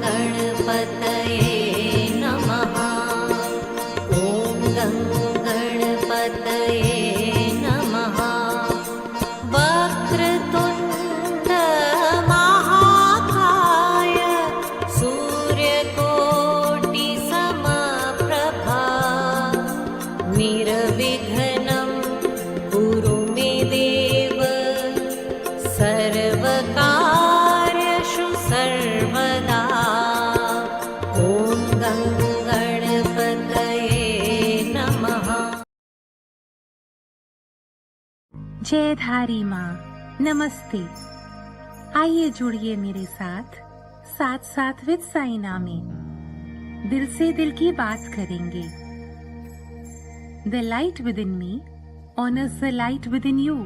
गणपतये नमः। ॐ गणपतये नमः। वक्रतुण्ड महाकाय सूर्यकोटि समप्रभा निर्विघ्नं कुरु मे देव सर्वकार्येषु सर्वदा। ॐ गणपतये नमः। जयधारी माँ नमस्ते। आइए जुड़िए मेरे साथ साथ साथ विद साइना में। दिल से दिल की बात करेंगे। The light with in me honours the light with in you.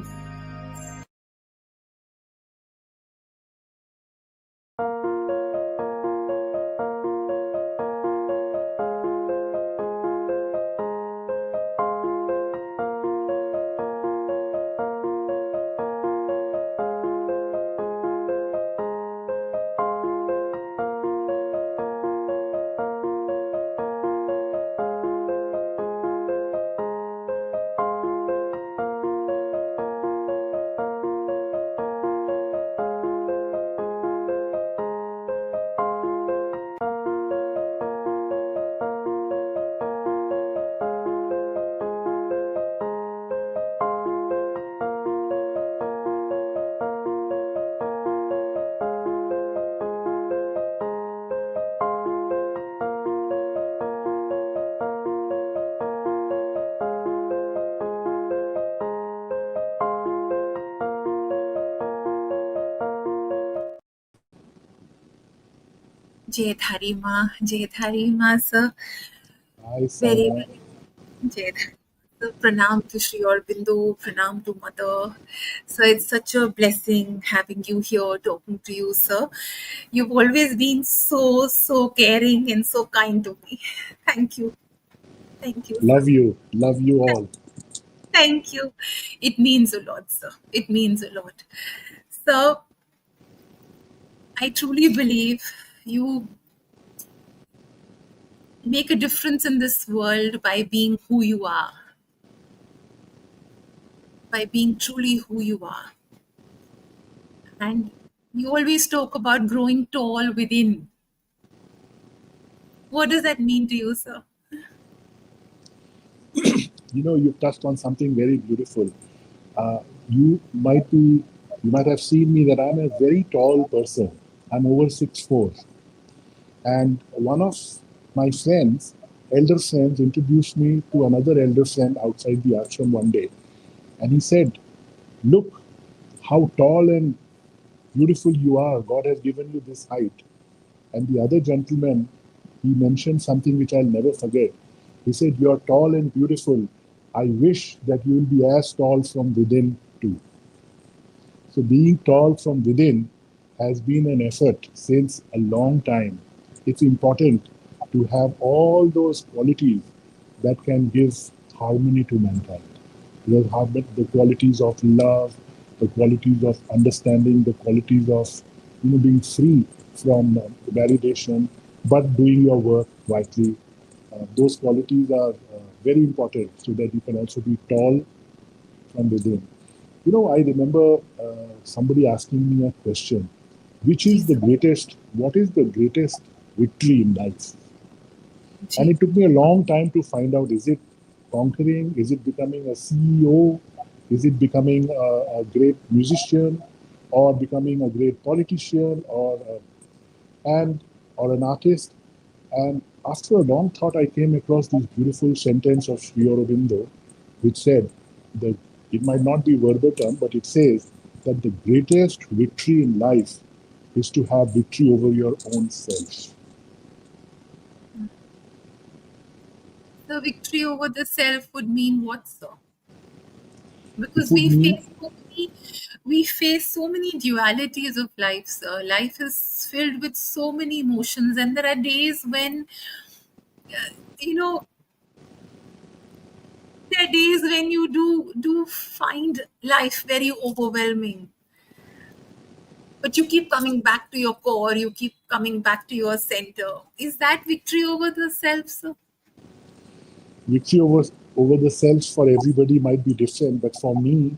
Jayadhari Ma sir. Hi, Very, Saina. very Jayadhari. So, pranam to Sri Aurobindo, pranam to Mother. So it's such a blessing having you here, talking to you, sir. You've always been so caring and so kind to me. Thank you. Thank you, sir. Love you. Love you all. Thank you. It means a lot, sir. It means a lot. So I truly believe you make a difference in this world by being who you are, by being truly who you are. And you always talk about growing tall within. What does that mean to you, sir? You know, you touched on something very beautiful. You might have seen me that I'm a very tall person. I'm over 6'4". And one of my friends, elder friends, introduced me to another elder friend outside the ashram one day. And he said, "Look how tall and beautiful you are. God has given you this height." And the other gentleman, he mentioned something which I'll never forget. He said, "You're tall and beautiful. I wish that you will be as tall from within too." So being tall from within has been an effort since a long time. It's important to have all those qualities that can give harmony to mankind. The qualities of love, the qualities of understanding, the qualities of being free from validation, but doing your work rightly. Those qualities are very important so that you can also be tall from within. I remember somebody asking me a question, what is the greatest victory in life? And it took me a long time to find out, is it conquering? Is it becoming a CEO? Is it becoming a great musician? Or becoming a great politician? Or an artist? And after a long thought, I came across this beautiful sentence of Sri Aurobindo, which said that it might not be verbatim, but it says that the greatest victory in life is to have victory over your own self. The victory over the self would mean what, sir? Because It would mean we face so many dualities of life, sir. Life is filled with so many emotions, and there are days when there are days when you do find life very overwhelming. but you keep coming back to your core, you keep coming back to your center. Is that victory over the self, sir? Victory over the self for everybody might be different, but for me,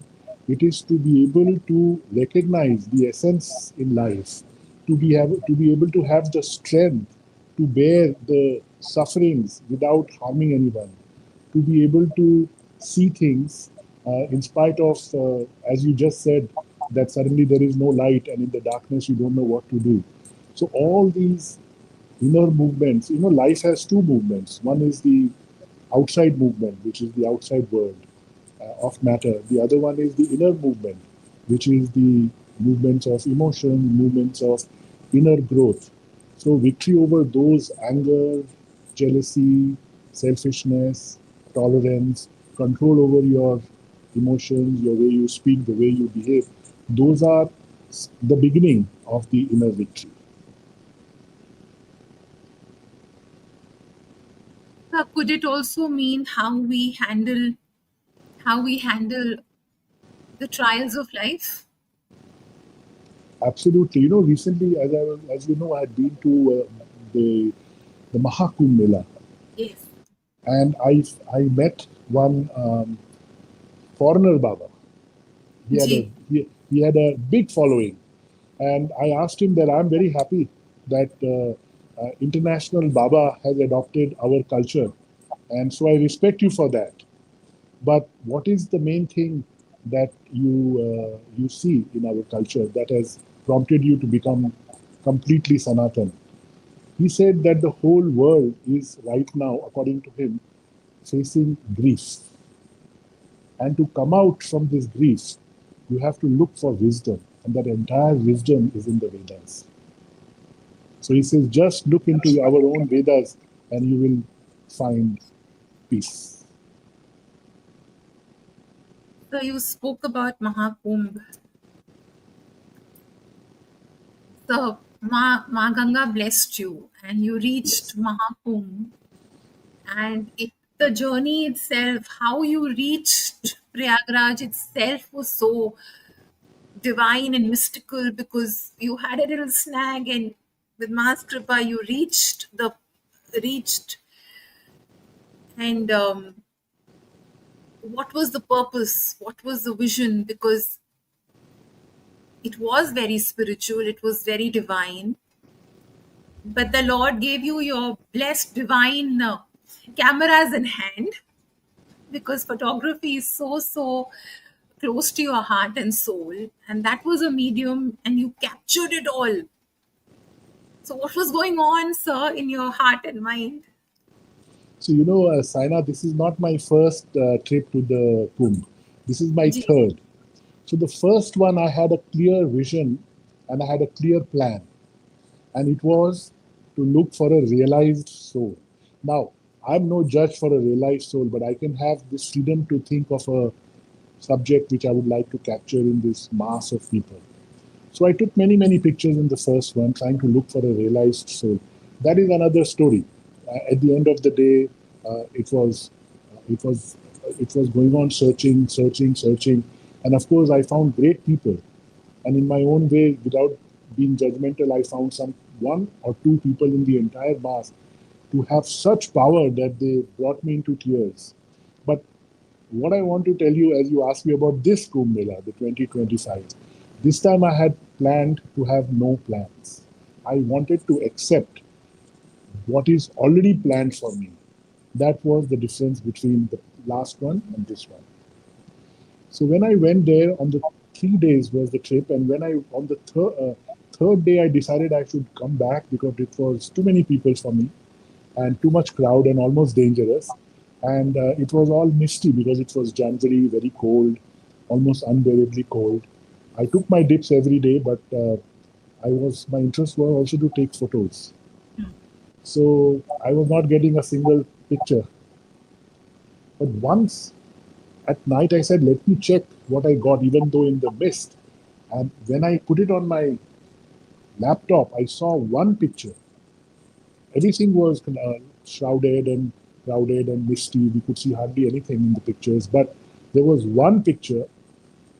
it is to be able to recognize the essence in life, to be able to have the strength to bear the sufferings without harming anyone, to be able to see things in spite of, as you just said, that suddenly there is no light and in the darkness you don't know what to do. So all these inner movements, life has two movements. One is the outside movement, which is the outside world of matter. The other one is the inner movement, which is the movements of emotion, movements of inner growth. So, victory over those anger, jealousy, selfishness, tolerance, control over your emotions, your way you speak, the way you behave, those are the beginning of the inner victory. Could it also mean how we handle the trials of life? Absolutely. Recently, as you know, I had been to the Mahakumbh Mela, Yes. and I met one foreigner Baba. He had a Ji. he had a big following, and I asked him that I'm very happy that international Baba has adopted our culture, and so I respect you for that. But what is the main thing that you see in our culture that has prompted you to become completely Sanatan? He said that the whole world is right now, according to him, facing grief. And to come out from this grief, you have to look for wisdom. And that entire wisdom is in the Vedas. So he says, just look into our own Vedas and you will find peace. So you spoke about Mahakumbh. So Ma Ganga blessed you and you reached Yes. Mahakumbh, and the journey itself, how you reached Prayagraj itself was so divine and mystical, because you had a little snag, and with Ma's Kripa you reached. And what was the purpose? What was the vision? Because it was very spiritual, it was very divine, but the Lord gave you your blessed divine cameras in hand, because photography is so close to your heart and soul, and that was a medium and you captured it all. So what was going on, sir, in your heart and mind? So, Saina, this is not my first trip to the Kumbh. This is my Ji. third. So, the first one, I had a clear vision and I had a clear plan. And it was to look for a realized soul. Now, I'm no judge for a realized soul, but I can have this freedom to think of a subject which I would like to capture in this mass of people. So I took many, many pictures in the first one, trying to look for a realized soul. That is another story. At the end of the day, it was, it was going on searching, searching, searching, and of course, I found great people. And in my own way, without being judgmental, I found some one or two people in the entire mass to have such power that they brought me into tears. But what I want to tell you, as you asked me about this Kumbh Mela, the 2025, this time I had planned to have no plans. I wanted to accept what is already planned for me. That was the difference between the last one and this one. So when I went there, on the 3 days was the trip, and when I on the third day I decided I should come back because it was too many people for me and too much crowd and almost dangerous. And it was all misty because it was January, very cold, almost unbearably cold. I took my dips every day, but my interest was also to take photos. So I was not getting a single picture. But once at night, I said, let me check what I got, even though in the mist. And when I put it on my laptop, I saw one picture. Everything was shrouded and crowded and misty. We could see hardly anything in the pictures. But there was one picture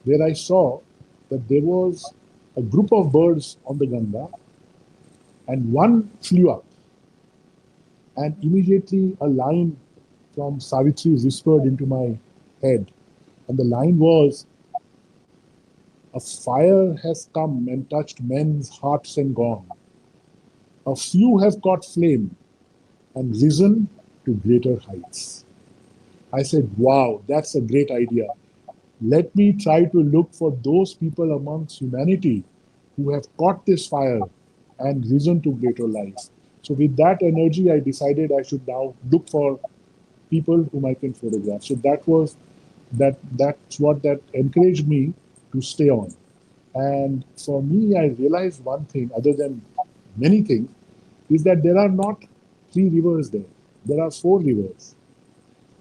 where I saw that there was a group of birds on the Ganga, and one flew up, and immediately a line from Savitri whispered into my head, and the line was, "A fire has come and touched men's hearts and gone. A few have caught flame and risen to greater heights." I said, wow, that's a great idea. Let me try to look for those people amongst humanity who have caught this fire and risen to greater life. So with that energy, I decided I should now look for people whom I can photograph. So that's what that encouraged me to stay on. And for me, I realized one thing, other than many things, is that there are not three rivers there. There are four rivers.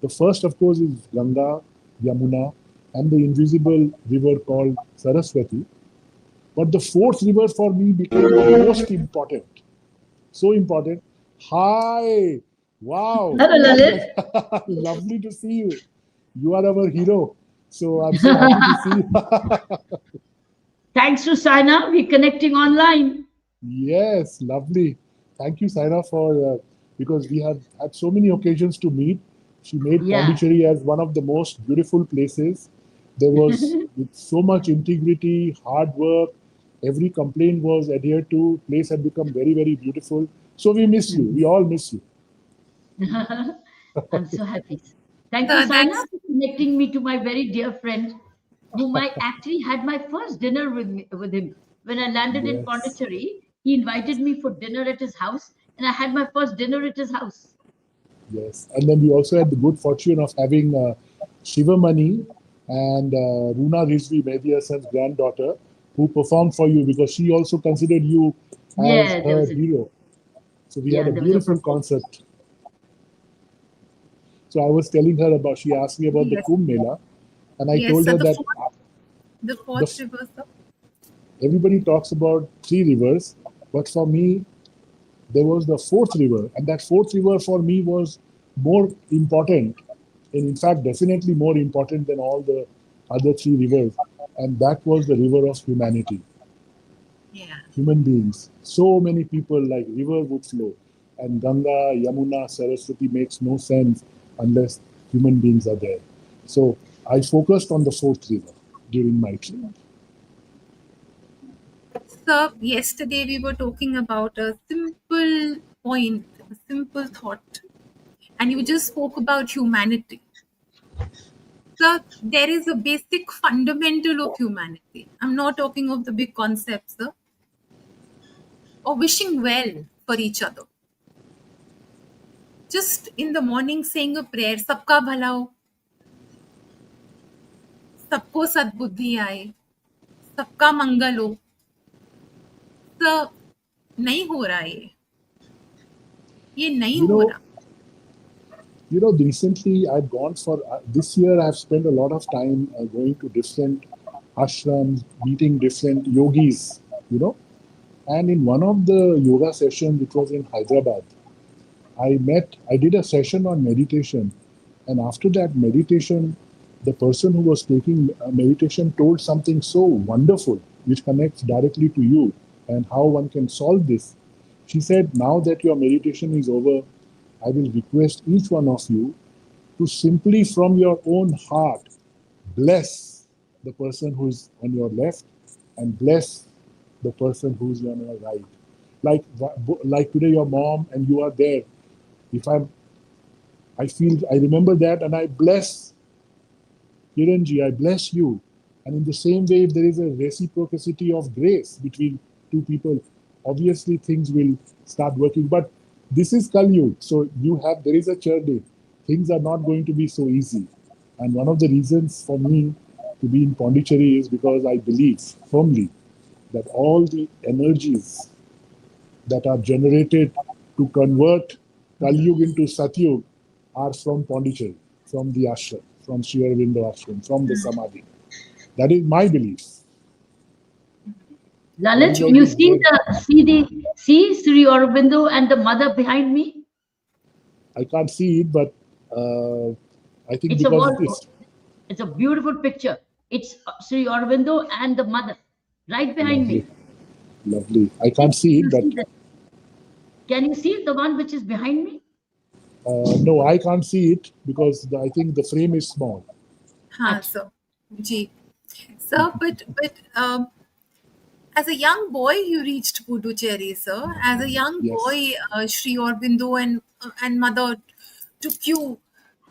The first, of course, is Ganga, Yamuna, and the invisible river called Saraswati. But the fourth river for me became the most important. So important. Hi. Wow. Hello, Lalit. Lovely to see you. You are our hero. So I'm so happy to see you. Thanks to Saina, we're connecting online. Yes, lovely. Thank you, Saina, for because we have had so many occasions to meet. She made Yeah. Pondicherry as one of the most beautiful places. There was with so much integrity, hard work. Every complaint was adhered to. Place had become very, very beautiful. So we miss you. We all miss you. I'm so happy. Thank you, Saina, That's for connecting me to my very dear friend, whom I actually had my first dinner with him. When I landed in Yes, Pondicherry, he invited me for dinner at his house, and I had my first dinner at his house. yes. And then we also had the good fortune of having Shivamani and Runa Rizvi, Mehdi Hassan's granddaughter, who performed for you because she also considered you as Yeah, there her was a hero. So we had yeah, a there was a beautiful performance. concert. So I was telling her about, she asked me about the yes, Kumbh Mela, and I yes. told So her the that fourth, the the, fourth river, sir. everybody talks about three rivers, but for me, there was the fourth river, and that fourth river for me was more important, and in fact, definitely more important than all the other three rivers, and that was the river of humanity, Yeah. human beings. So many people, like river would flow, and Ganga, Yamuna, Saraswati makes no sense unless human beings are there. So I focused on the fourth river during my trip. So yesterday we were talking about a simple point, a simple thought, and you just spoke about humanity. So there is a basic fundamental of humanity. I'm not talking of the big concepts, sir, or wishing well for each other. Just in the morning saying a prayer, सबका भला हो, सबको सद्बुद्धि आए, सबका मंगल हो. Sir नहीं हो रहा है ये नहीं You हो know, रहा. recently I've gone for this year. I've spent a lot of time going to different ashrams, meeting different yogis. You know, and in one of the yoga sessions, it was in Hyderabad. I did a session on meditation, and after that meditation, the person who was taking meditation told something so wonderful, which connects directly to you and how one can solve this. She said, now that your meditation is over, I will request each one of you to simply from your own heart bless the person who is on your left and bless the person who is on your right. Like today, your mom and you are there. If I remember that and I bless Kiranji, I bless you. And in the same way, if there is a reciprocity of grace between two people, obviously things will start working. But this is Kali Yuga, so there is a journey. Things are not going to be so easy. And one of the reasons for me to be in Pondicherry is because I believe firmly that all the energies that are generated to convert Kali Yuga into Satyug are from Pondicherry, from the ashram, from Sri Aurobindo ashram, from the Samadhi. That is my belief. What Lalit, is you also see there? see Sri Aurobindo and the mother behind me? I can't see it, but I think It's a because wall. It's a beautiful picture. It's Sri Aurobindo and the mother. right behind Lovely. me. Lovely. I can't see You it, but see that? Can you see the one which is behind me? no, I can't see it because I think the frame is small. हाँ Acha. sir, ji sir, but as a young boy you reached Puducherry, sir. As a young Yes. boy, Sri Aurobindo and mother took you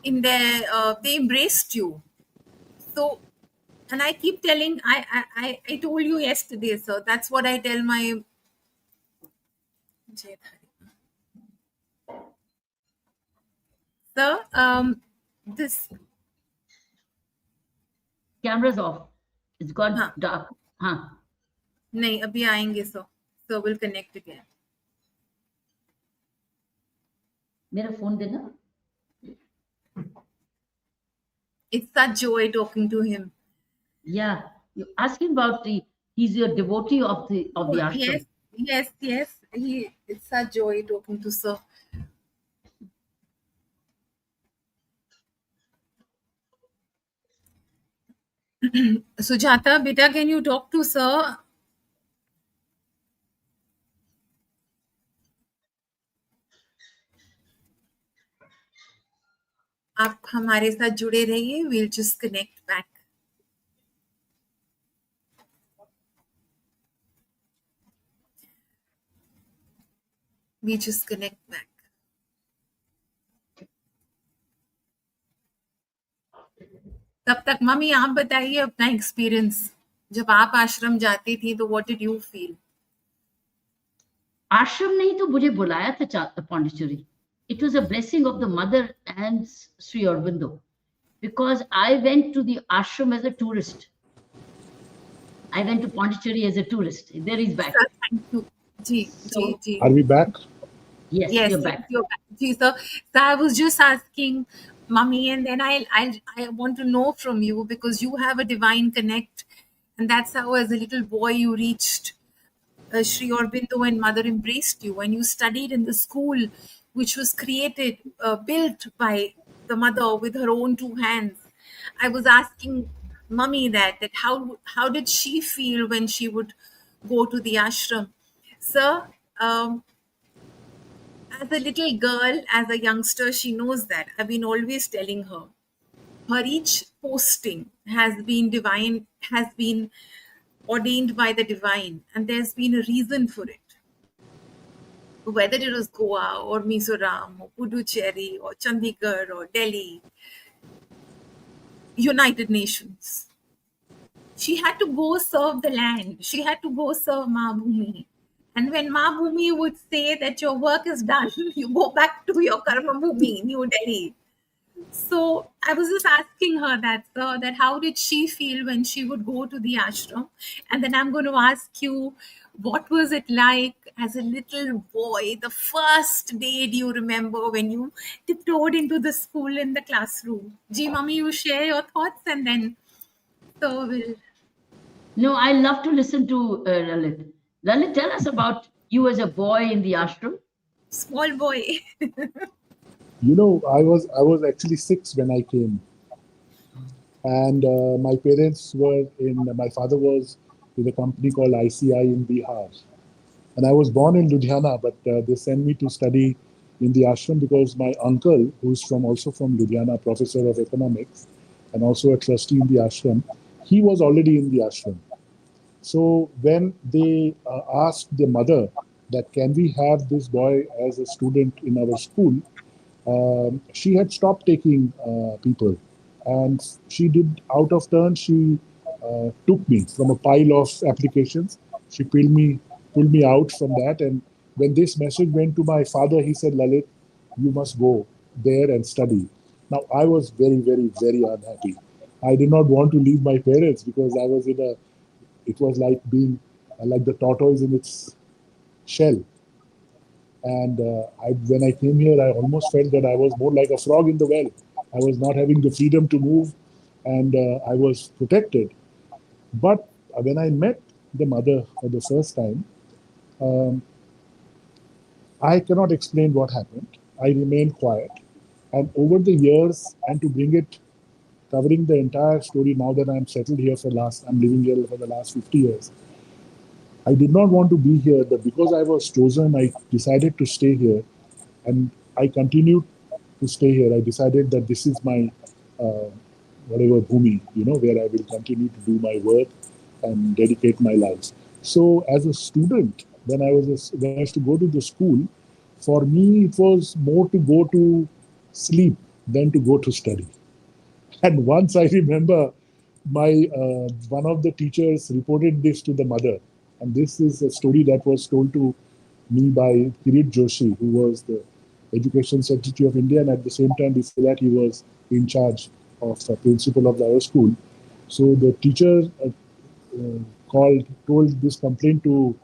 in their, they embraced you. So, and I keep telling, I told you yesterday, sir. That's what I tell my sir. This Camera's off. It's हाँ got dark. Huh. नहीं अभी आएंगे sir. So we'll connect again. मेरा phone देना. It's such joy talking to him. Yeah. You ask him about the. He's your devotee of the Oh, yes, ashram. yes, yes. It's such joy talking to sir. Sujata, beta, can you talk to sir? आप हमारे साथ जुड़े रहिए. We'll just connect back. We just connect back. तब तक mummy आप बताइए अपना एक्सपीरियंस. जब आप आश्रम जाती थी तो what did you feel? आश्रम नहीं तो मुझे बुलाया था Pondicherry. It was a blessing of the mother and Sri Aurobindo, because I went to the ashram as a tourist. I went to Pondicherry as a tourist. There he's back. Sir, thank you. जी जी So जी. Are we back? yes, Yes, you're yes, back. you're back. जी sir. So I was just asking mummy, and then I want to know from you because you have a divine connect, and that's how as a little boy you reached Sri Aurobindo and mother embraced you, and you studied in the school which was created, built by the mother with her own two hands. I was asking mummy that how did she feel when she would go to the ashram, sir. As a little girl, as a youngster, she knows that. I've been always telling her. Her each posting has been divine, has been ordained by the divine, and there's been a reason for it. Whether it was Goa or Mizoram or Puducherry or Chandigarh or Delhi, United Nations. She had to go serve the land. She had to go serve Ma Bhumi. And when Ma Bhumi would say that your work is done, you go back to your Karma Bhumi, New Delhi. So I was just asking her that how did she feel when she would go to the ashram? And then I'm going to ask you, what was it like as a little boy? The first day, do you remember when you tiptoed into the school in the classroom? Ji, mommy, you share your thoughts and then so we'll No, I love to listen to Lalit. Lalit, tell us about you as a boy in the ashram. small boy. You know, I was actually 6 when I came, and my parents were in. My father was with a company called ICI in Bihar, and I was born in Ludhiana, but they sent me to study in the ashram because my uncle, who's also from Ludhiana, professor of economics, and also a trustee in the ashram, he was already in the ashram. So when they asked the mother that can we have this boy as a student in our school, she had stopped taking people, and she did out of turn. She took me from a pile of applications. She pulled me out from that, and when this message went to my father, he said, "Lalit, you must go there and study." Now I was very, very, very unhappy. I did not want to leave my parents because I was in a. It was like being like the tortoise in its shell. And when I came here, I almost felt that I was more like a frog in the well. I was not having the freedom to move, and I was protected. But when I met the mother for the first time, um, I cannot explain what happened. I remained quiet. And over the years, and to bring it, covering the entire story now that I'm settled here I'm living here for the last 50 years. I did not want to be here, but because I was chosen, I decided to stay here, and I continued to stay here. I decided that this is my uh, whatever bhumi, where I will continue to do my work and dedicate my life. So, as a student, when I used to go to the school, for me it was more to go to sleep than to go to study. And once I remember my one of the teachers reported this to the mother, and this is a story that was told to me by Kirit Joshi, who was the Education Secretary of India, and at the same time before that he was in charge of principal of our school. So the teacher told this complaint to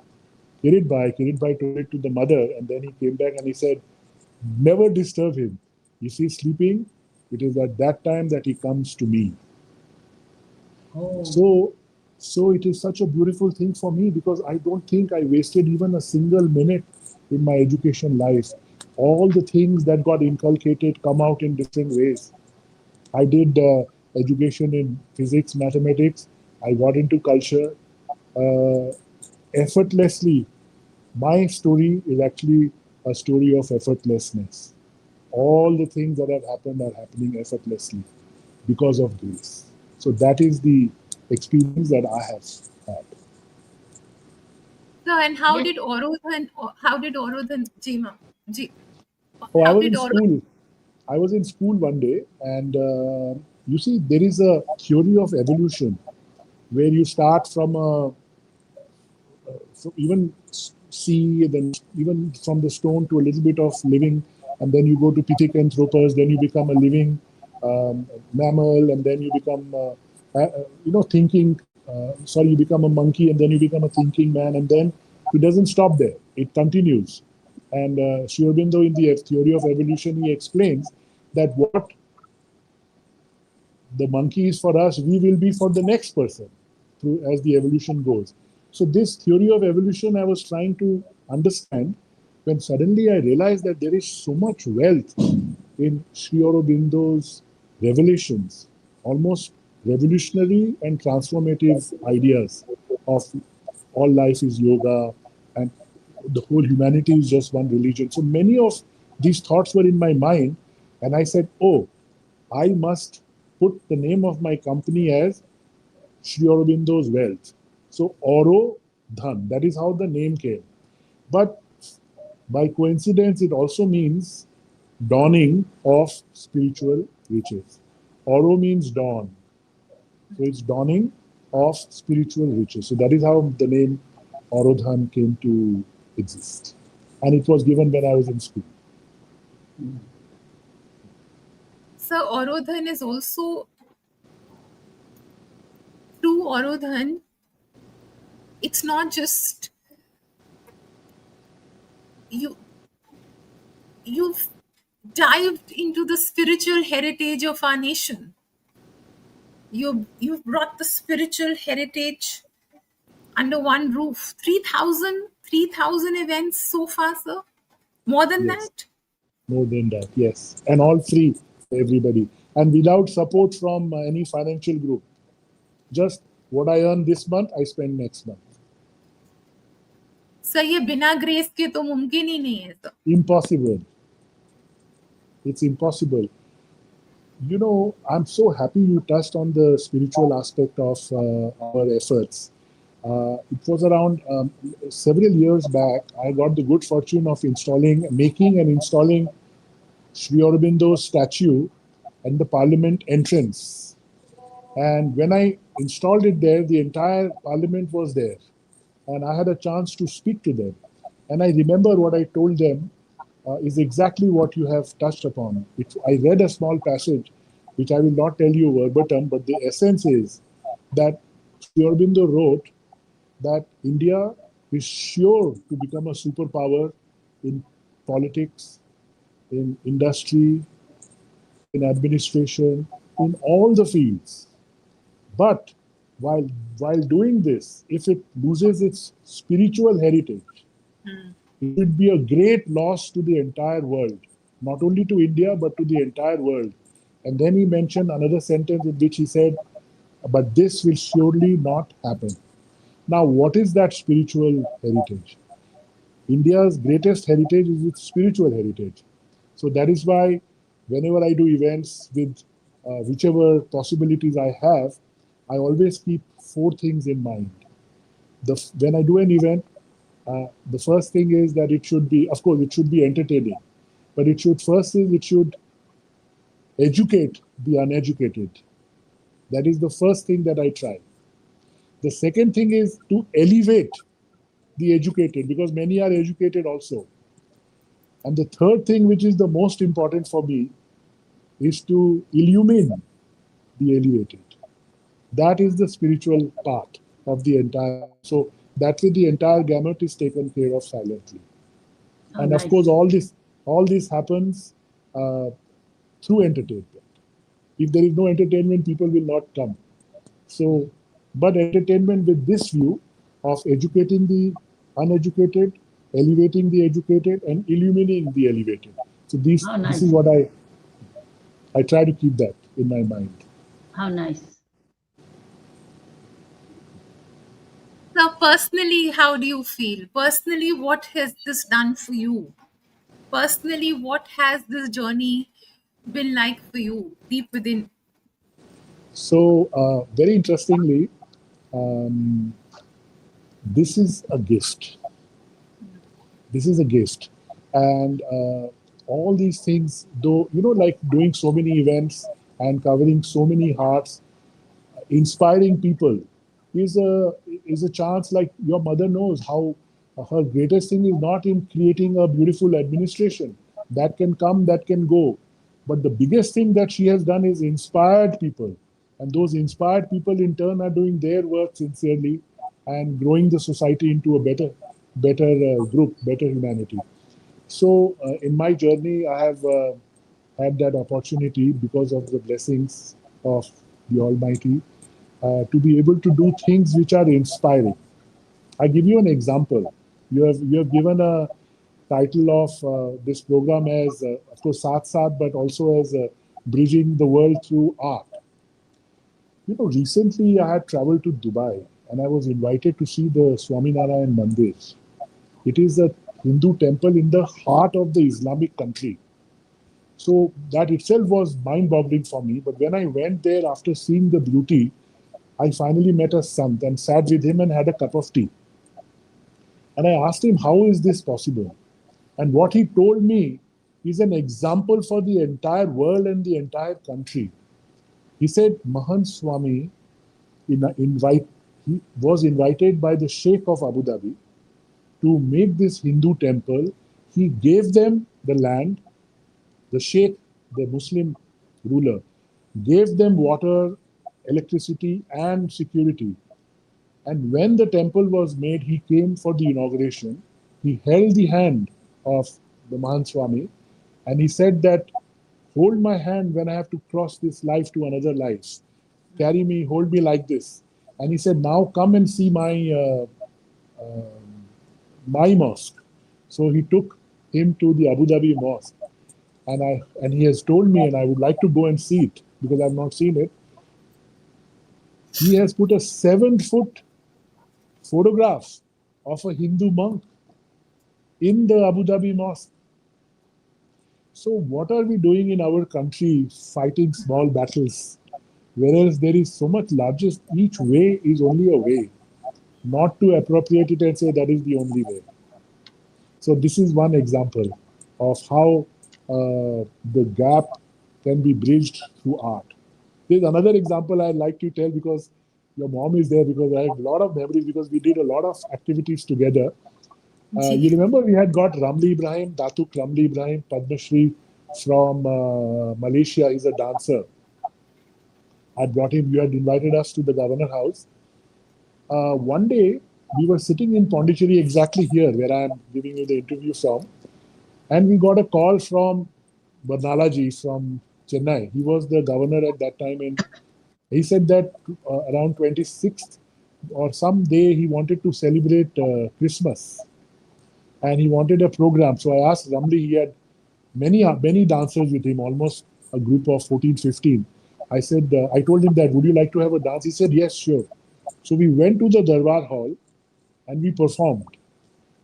Kirit Bhai. Kirit Bhai told it to the mother, and then he came back and he said, "Never disturb him. If he's sleeping, it is at that time that he comes to me." Oh, So it is such a beautiful thing for me because I don't think I wasted even a single minute in my education life. All the things that got inculcated come out in different ways. I did education in physics, mathematics. I got into culture uh, effortlessly. My story is actually a story of effortlessness. All the things that have happened are happening effortlessly because of grace. So that is the experience that I have had. So, and yes. how did Orodhan, Jima, Ji, Oh, I how was did in Orodhan? school. I was in school one day, and you see, there is a theory of evolution where you start from even sea, then even from the stone to a little bit of living, and then you go to Pithecanthropus, then you become a living mammal, and then you become, thinking. Sorry, you become a monkey, and then you become a thinking man, and then it doesn't stop there. It continues. And Sri Aurobindo, in the theory of evolution, he explains that what the monkey is for us, we will be for the next person through as the evolution goes. So this theory of evolution I was trying to understand when suddenly I realized that there is so much wealth in Sri Aurobindo's revelations, almost revolutionary and transformative ideas of all life is yoga and the whole humanity is just one religion. So many of these thoughts were in my mind, and I said, "Oh, I must put the name of my company as Sri Aurobindo's Wealth." So Oro Dhan, that is how the name came. But by coincidence, it also means dawning of spiritual riches. Oro means dawn. So it's dawning of spiritual riches. So that is how the name Orodhan came to exist. And it was given when I was in school. So, Orodhan is also through Orodhan. It's not just you. You've dived into the spiritual heritage of our nation. You've brought the spiritual heritage under one roof. 3,000 events so far, sir. More than Yes, that. more than that. Yes. And all free for everybody. And without support from any financial group. Just what I earn this month, I spend next month. Sir ये बिना grace के तो मुमकिन ही नहीं है sir. Impossible. It's impossible. I'm so happy you touched on the spiritual aspect of our efforts. It was around several years back, I got the good fortune of making and installing Sri Aurobindo's statue at the parliament entrance. And when I installed it there, the entire parliament was there. And I had a chance to speak to them. And I remember what I told them is exactly what you have touched upon. I read a small passage, which I will not tell you verbatim, but the essence is that Sri Aurobindo wrote that India is sure to become a superpower in politics, in industry, in administration, in all the fields. But while while doing this, if it loses its spiritual heritage, it would be a great loss to the entire world, not only to India, but to the entire world. And then he mentioned another sentence in which he said, "But this will surely not happen." Now, what is that spiritual heritage? India's greatest heritage is its spiritual heritage. So that is why whenever I do events with whichever possibilities I have, I always keep four things in mind. When I do an event, the first thing is that it should be, of course, it should be entertaining, but it should educate the uneducated. That is the first thing that I try. The second thing is to elevate the educated because many are educated also. And the third thing, which is the most important for me, is to illumine the elevated. That is the spiritual part of the entire thing. So that way the entire gamut is taken care of silently. Oh, And of nice. course, all this happens through entertainment. If there is no entertainment, people will not come. So, but entertainment with this view of educating the uneducated, elevating the educated, and illuminating the elevated. So How this is nice. what I try to keep that in my mind. How nice. Now, personally, how do you feel? Personally, what has this done for you? Personally, what has this journey been like for you deep within? So very interestingly, um, this is a gift. This is a gift, and all these things, though like doing so many events and covering so many hearts, inspiring people is a chance. Like your mother knows how her greatest thing is not in creating a beautiful administration that can come, that can go, but the biggest thing that she has done is inspired people, and those inspired people in turn are doing their work sincerely and growing the society into a better group, better humanity. So in my journey, I have had that opportunity because of the blessings of the Almighty to be able to do things which are inspiring. I give you an example. You have given a title of this program as, of course, Saath Saath, but also as bridging the world through art. Recently I had traveled to Dubai and I was invited to see the Swaminarayan Mandir. It is a Hindu temple in the heart of the Islamic country. So that itself was mind-boggling for me. But when I went there after seeing the beauty, I finally met a sant and sat with him and had a cup of tea. And I asked him, how is this possible? And what he told me is an example for the entire world and the entire country. He said, Mahan Swami he was invited by the Sheikh of Abu Dhabi to make this Hindu temple. He gave them the land. The Sheikh, the Muslim ruler, gave them water, electricity, and security. And when the temple was made, he came for the inauguration. He held the hand of the Mahan Swami and he said that, hold my hand when I have to cross this life to another life. Carry me, hold me like this. And he said, now come and see my mosque. So he took him to the Abu Dhabi mosque. And he has told me, and I would like to go and see it because I've not seen it. He has put a 7-foot photograph of a Hindu monk in the Abu Dhabi mosque. So what are we doing in our country fighting small battles? Whereas there is so much largest, each way is only a way, not to appropriate it and say that is the only way. So this is one example of how the gap can be bridged through art. There's another example I'd like to tell because your mom is there, because I have a lot of memories because we did a lot of activities together. You remember we had got Ramli Ibrahim, Datuk Ramli Ibrahim, Padma Shri from Malaysia. He's a dancer. I brought him. You had invited us to the governor house. One day we were sitting in Pondicherry, exactly here where I am giving you the interview from, and we got a call from Barnalaji from Chennai. He was the governor at that time, and he said that around 26th or some day he wanted to celebrate Christmas, and he wanted a program. So I asked Ramli. He had many dancers with him, almost a group of 14, 15. I told him that, would you like to have a dance? He said, yes, sure. So we went to the Darbar Hall and we performed.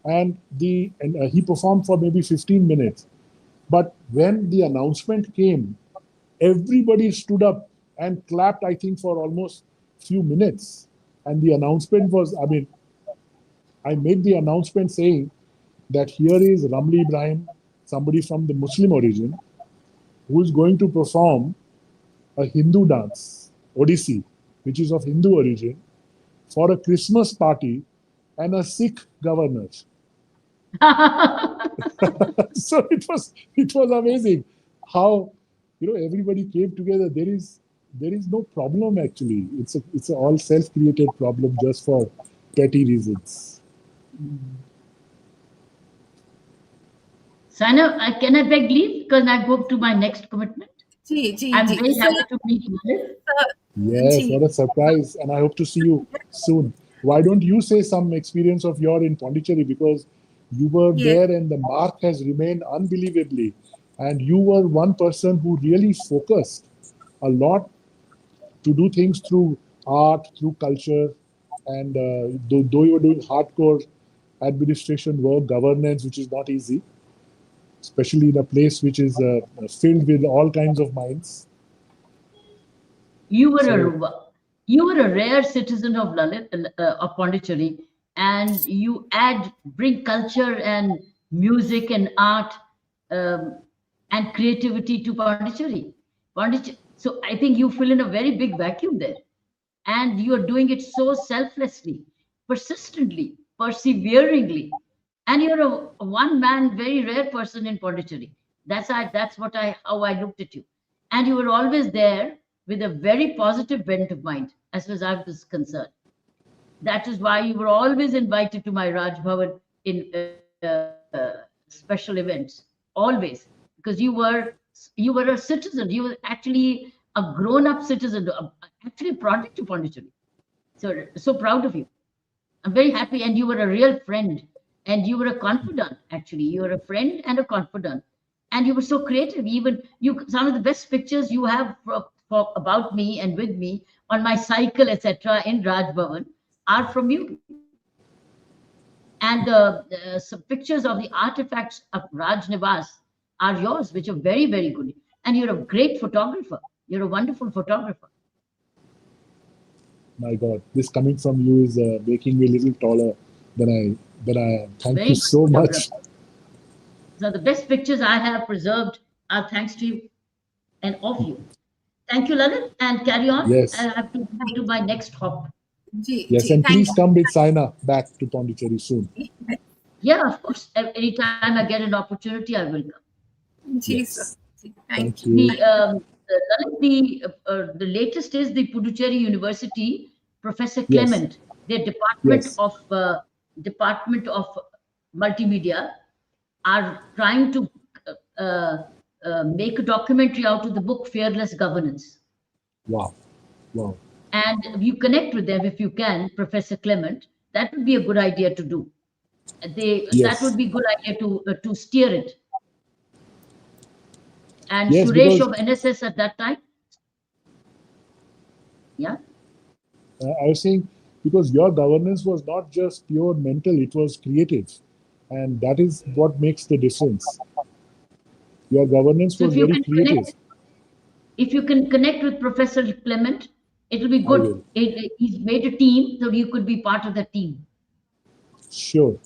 And he performed for maybe 15 minutes. But when the announcement came, everybody stood up and clapped, I think, for almost few minutes. And the announcement was, I mean, I made the announcement saying that here is Ramli Ibrahim, somebody from the Muslim origin, who is going to perform a Hindu dance, Odissi, which is of Hindu origin, for a Christmas party and a Sikh governor. So it was amazing how everybody came together. There is no problem actually. It's a all self-created problem just for petty reasons. Saina, can I beg leave because I go to my next commitment? I'm Ji. very Sir, happy to meet you. Yes, ji. what a surprise! And I hope to see you soon. Why don't you say some experience of yours in Pondicherry, because you were Yes. there and the mark has remained unbelievably. And you were one person who really focused a lot to do things through art, through culture. And though you were doing hardcore administration work, governance, which is not easy, especially in a place which is filled with all kinds of minds. You were So- a rare citizen of of Pondicherry, and you bring culture and music and art um, and creativity to Pondicherry. So I think you fill in a very big vacuum there, and you are doing it so selflessly, persistently, perseveringly, and you're a one-man, very rare person in Pondicherry. How I looked at you, and you were always there with a very positive bent of mind, as far as I was concerned. That is why you were always invited to my Raj Bhavan in special events, always, because you were a citizen. You were actually a grown-up citizen, actually a product of Pondicherry. So proud of you. I'm very happy, and you were a real friend, and you were a confidant. Actually, you were a friend and a confidant, and you were so creative. Even some of the best pictures you have about me and with me on my cycle, etc., in Raj Bhavan are from you. And some pictures of the artifacts of Raj Nivas are yours, which are very, very good. And you're a great photographer. You're a wonderful photographer. My God, this coming from you is making me a little taller than I am. Thank Very you good so much. photographer. So the best pictures I have preserved are thanks to you and of you. Thank you, Lalit, and carry on. I Yes, have to go to my next hop. yes, and Thank please come with Saina back to Pondicherry soon. you. Yeah, of course. Anytime I get an opportunity, I will come. Ji, sir. Yes, Thank thank you. you. The latest is the Puducherry University Professor Yes, Clement, their yes, Department of Multimedia, are trying to uh, make a documentary out of the book Fearless Governance. wow, wow. And you connect with them if you can, Professor Clement. That would be a good idea to do. That Yes, would be a good idea to steer it. And yes, Suresh because of NSS at that time, yeah. I was saying, because your governance was not just pure mental, it was creative. And that is what makes the difference. Your governance So was very creative. if you can connect with Professor Clement, it'll be I good. will. He's made a team, so you could be part of the team. Sure.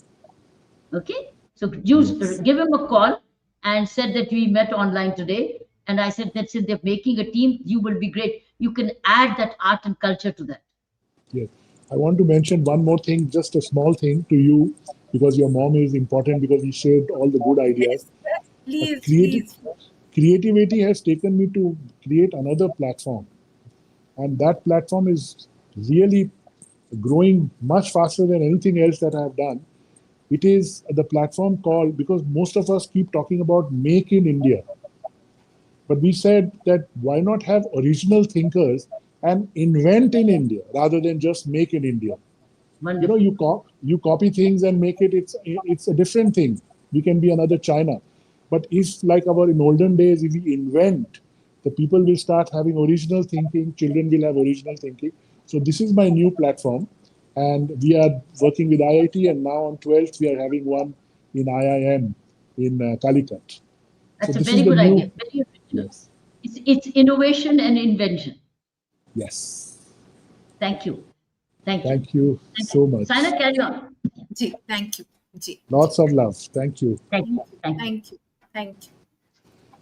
Okay. So Yes. give him a call and said that we met online today. And I said that since they're making a team, you will be great. You can add that art and culture to that. Yes. I want to mention one more thing, just a small thing to you, because your mom is important, because he shared all the good ideas. Please, Creative, please. creativity has taken me to create another platform. And that platform is really growing much faster than anything else that I have done. It is the platform called, because most of us keep talking about Make in India. But we said that why not have original thinkers and invent in India rather than just make in India. Wonderful. You copy things and make it. It's a different thing. We can be another China. But if, like our in olden days, if we invent, the people will start having original thinking. Children will have original thinking. So this is my new platform, and we are working with IIT, and now on 12th we are having one in IIM in Calicut. So That's a this is very the good new, idea. Very original. yes, It's innovation and invention. yes. Thank you. Thank you. Thank you Thank you. so much. Saina, carry on. Ji, thank you. Ji, ji. Lots of love. Thank you. Thank you. Thank you. Thank you. Thank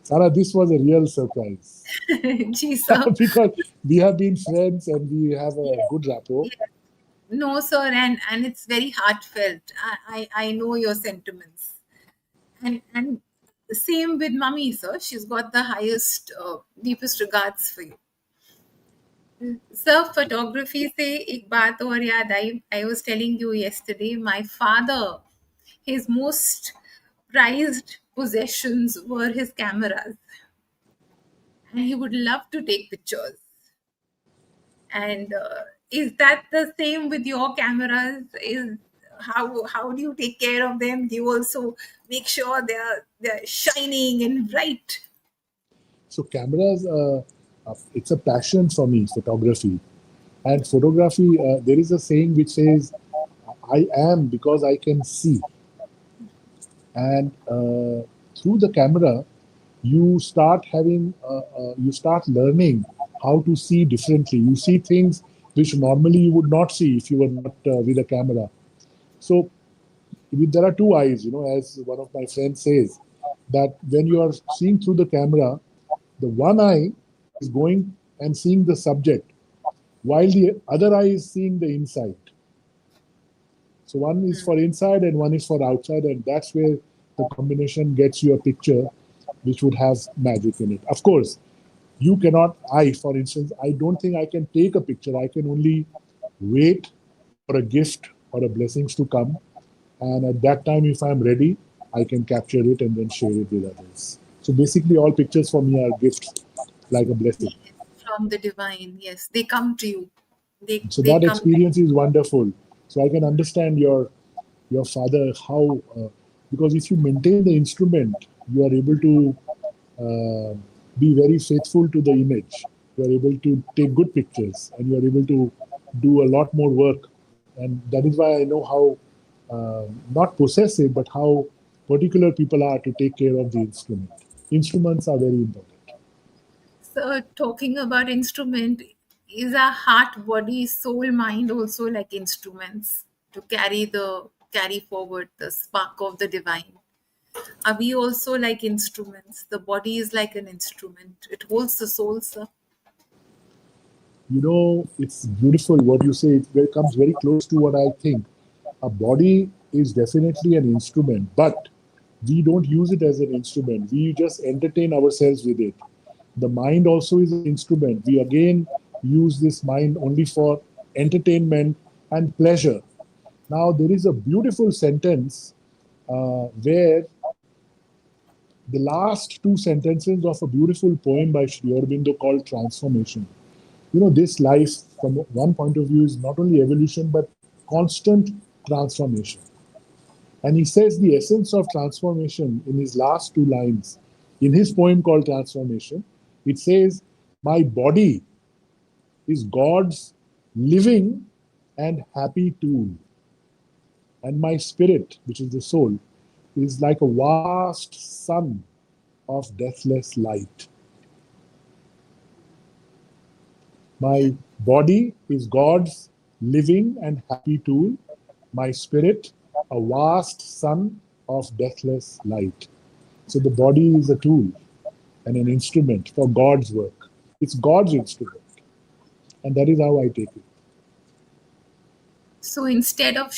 Sarah, this was a real surprise you. Ji, sir. because we have been friends and we have a Yes, good rapport. yes. No, sir, and it's very heartfelt. I know your sentiments. And same with mummy, sir. She's got the highest, deepest regards for you. Sir, photography से एक बात और याद आई. I was telling you yesterday, my father, his most prized possessions were his cameras, and he would love to take pictures. And is that the same with your cameras? Is how do you take care of them? Do you also make sure they're shining and bright? So cameras, it's a passion for me, photography. And photography, there is a saying which says, I am because I can see. And through the camera, you start you start learning how to see differently. You see things which normally you would not see if you were not with a camera. So there are two eyes, as one of my friends says, that when you are seeing through the camera, the one eye is going and seeing the subject, while the other eye is seeing the inside. So one is for inside and one is for outside, and that's where the combination gets you a picture which would have magic in it. Of course, you cannot, for instance, I don't think I can take a picture. I can only wait for a gift or a blessings to come. And at that time, if I'm ready, I can capture it and then share it with others. So basically, all pictures for me are gifts, like a blessing. From the divine, yes, they come to you. So They that come. experience is wonderful. So I can understand your father, how because if you maintain the instrument, you are able to be very faithful to the image. You are able to take good pictures, and you are able to do a lot more work. And that is why I know how not possessive, but how particular people are to take care of the instrument. Instruments are very important. So talking about instrument, is our heart, body, soul, mind also like instruments to carry forward the spark of the divine? Are we also like instruments? The body is like an instrument. It holds the soul, sir. It's beautiful what you say. It comes very close to what I think. A body is definitely an instrument, but we don't use it as an instrument. We just entertain ourselves with it. The mind also is an instrument. We again use this mind only for entertainment and pleasure. Now, there is a beautiful sentence where the last two sentences of a beautiful poem by Sri Aurobindo called Transformation. This life, from one point of view, is not only evolution, but constant transformation. And he says the essence of transformation in his last two lines. In his poem called Transformation, it says, my body is God's living and happy tool. And my spirit, which is the soul, is like a vast sun of deathless light. My body is God's living and happy tool. My spirit, a vast sun of deathless light. So the body is a tool and an instrument for God's work. It's God's instrument. And that is how I take it. So instead of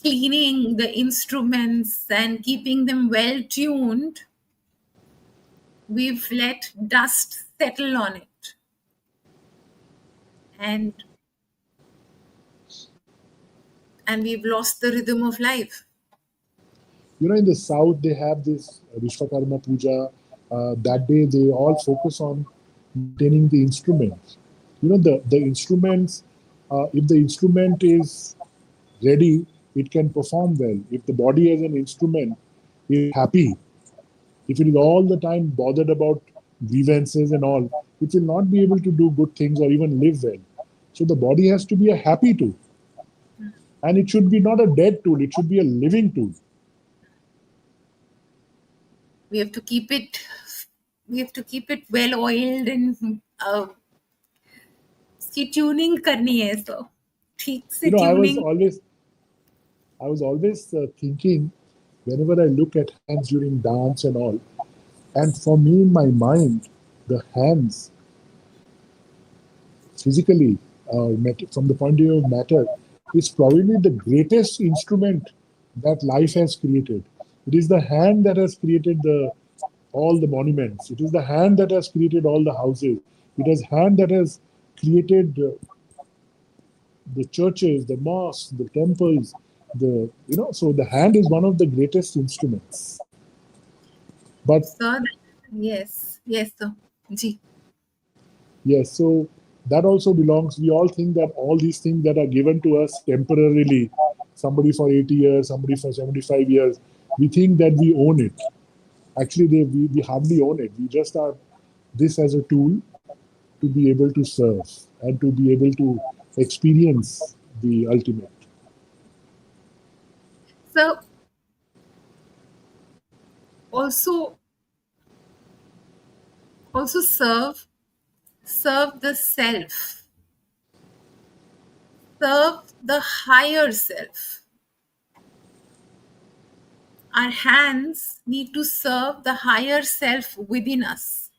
cleaning the instruments and keeping them well tuned, we've let dust settle on it. And we've lost the rhythm of life. In the South, they have this Vishwakarma Puja. That day, they all focus on maintaining the instruments. The instruments, if the instrument is ready, it can perform well. If the body as an instrument is happy, if it is all the time bothered about grievances and all, it will not be able to do good things or even live well. So the body has to be a happy tool. And it should be not a dead tool, it should be a living tool. We have to keep it. We have to keep it well oiled and इसकी tuning करनी है तो ठीक से You know, tuning. I was always thinking whenever I look at hands during dance and all, and for me in my mind, the hands physically, from the point of view of matter, is probably the greatest instrument that life has created. It is the hand that has created all the monuments. It is the hand that has created all the houses. It is hand that has created the churches, the mosques, the temples. So the hand is one of the greatest instruments. But So yes, sir. Ji. yes, so that also belongs. We all think that all these things that are given to us temporarily, somebody for 80 years, somebody for 75 years, we think that we own it. Actually, we hardly own it. We just are this as a tool to be able to serve and to be able to experience the ultimate. So also serve the self, serve the higher self. Our hands need to serve the higher self within us.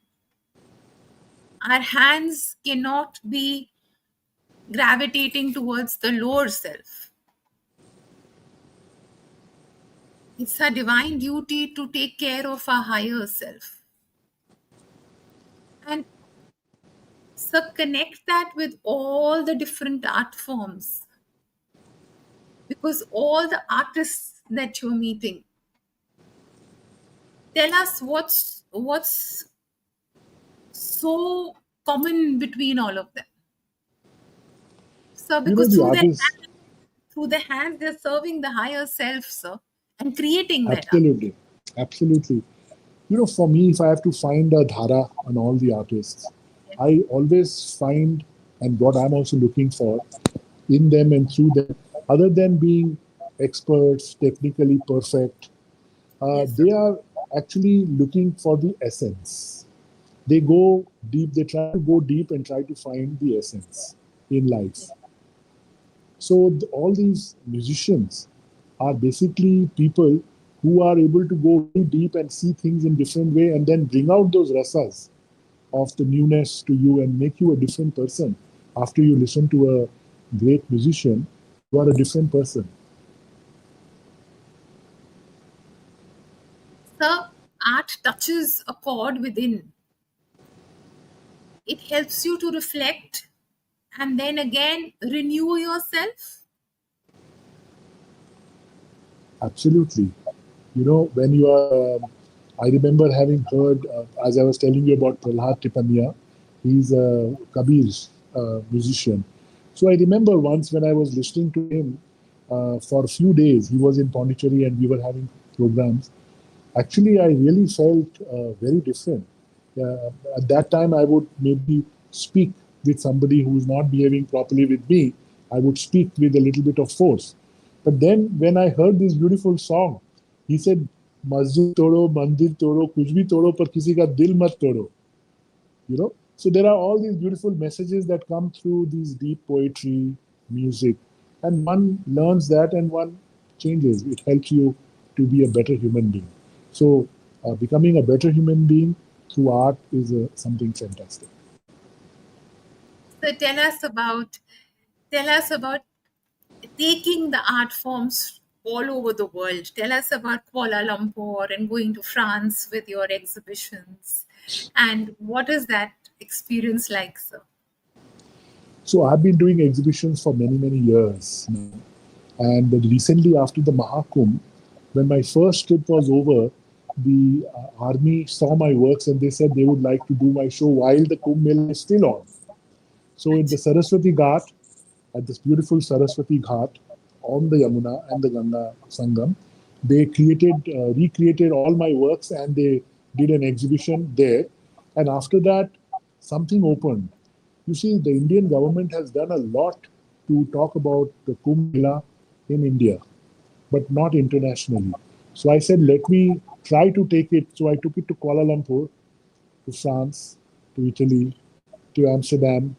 Our hands cannot be gravitating towards the lower self. It's our divine duty to take care of our higher self. And so connect that with all the different art forms. Because all the artists that you're meeting, tell us what's so common between all of them. So because The artists, through their hands, they're serving the higher self, sir, and creating that art. absolutely. For me, if I have to find a dhara on all the artists, I always find, and what I'm also looking for in them and through them, other than being experts, technically perfect, Yes, sir. they are actually looking for the essence. They go deep, they try to go deep and try to find the essence in life. So all these musicians are basically people who are able to go very deep and see things in different way and then bring out those rasas of the newness to you and make you a different person. After you listen to a great musician, you are a different person. Sir, art touches a chord within. It helps you to reflect and then again renew yourself. Absolutely. When you are, I remember having heard, as I was telling you about Prahlad Tipania, he's a Kabir's musician. So I remember once when I was listening to him for a few days, he was in Pondicherry and we were having programs. Actually, I really felt very different. At that time, I would maybe speak with somebody who is not behaving properly with me. I would speak with a little bit of force. But then, when I heard this beautiful song, he said, "Masjid toro, mandir toro, kuch bhi toro, par kisi ka dil mat toro." So there are all these beautiful messages that come through these deep poetry, music, and one learns that and one changes. It helps you to be a better human being. So becoming a better human being through art is something fantastic. So tell us about taking the art forms all over the world. Tell us about Kuala Lumpur and going to France with your exhibitions. And what is that experience like, sir? So I've been doing exhibitions for many, many years now. And recently, after the Mahakumbh, when my first trip was over, the army saw my works and they said they would like to do my show while the Kumbh Mela is still on. So in the Saraswati Ghat, at this beautiful Saraswati Ghat on the Yamuna and the Ganga Sangam, they recreated all my works and they did an exhibition there. And after that, something opened. You see, the Indian government has done a lot to talk about the Kumbh Mela in India, but not internationally. So I said, let me try to take it. So I took it to Kuala Lumpur, to France, to Italy, to Amsterdam,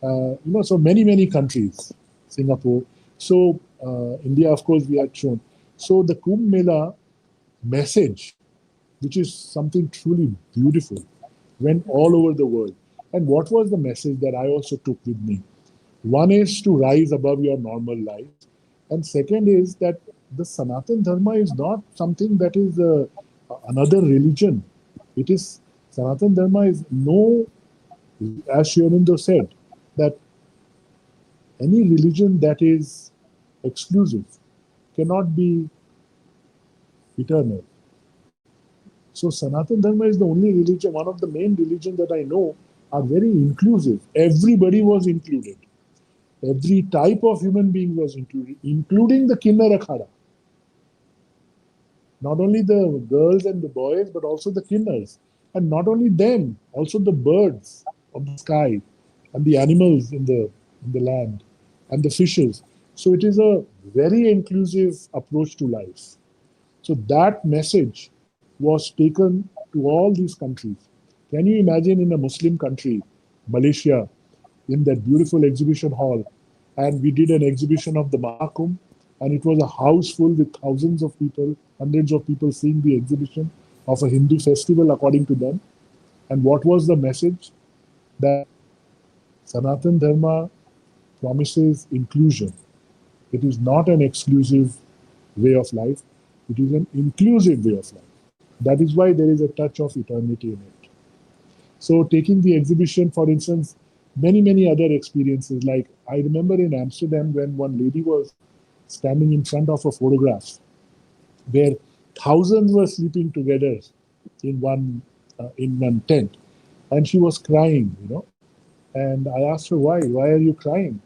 so many countries, Singapore. So India, of course, we had shown. So the Kumbh Mela message, which is something truly beautiful, went all over the world. And what was the message that I also took with me? One is to rise above your normal life. And second is that the Sanatan Dharma is not something that is another religion. It is, Sanatan Dharma is no, as Sri Aurobindo said, that any religion that is exclusive cannot be eternal. So Sanatan Dharma is the only religion, one of the main religions that I know are very inclusive. Everybody was included. Every type of human being was included, including the Kinnara Khada. Not only the girls and the boys, but also the Kinnars. And not only them, also the birds of the sky and the animals in the land and the fishes. So it is a very inclusive approach to life. So that message was taken to all these countries. Can you imagine in a Muslim country, Malaysia, in that beautiful exhibition hall, and we did an exhibition of the Mahakumbh, and it was a house full with thousands of people, hundreds of people seeing the exhibition of a Hindu festival according to them. And what was the message? That Sanatan Dharma promises inclusion. It is not an exclusive way of life, it is an inclusive way of life. That is why there is a touch of eternity in it. So, taking the exhibition, for instance, many other experiences. Like I remember in Amsterdam when one lady was standing in front of a photograph where thousands were sleeping together in one tent, and she was crying, And I asked her why. Why are you crying?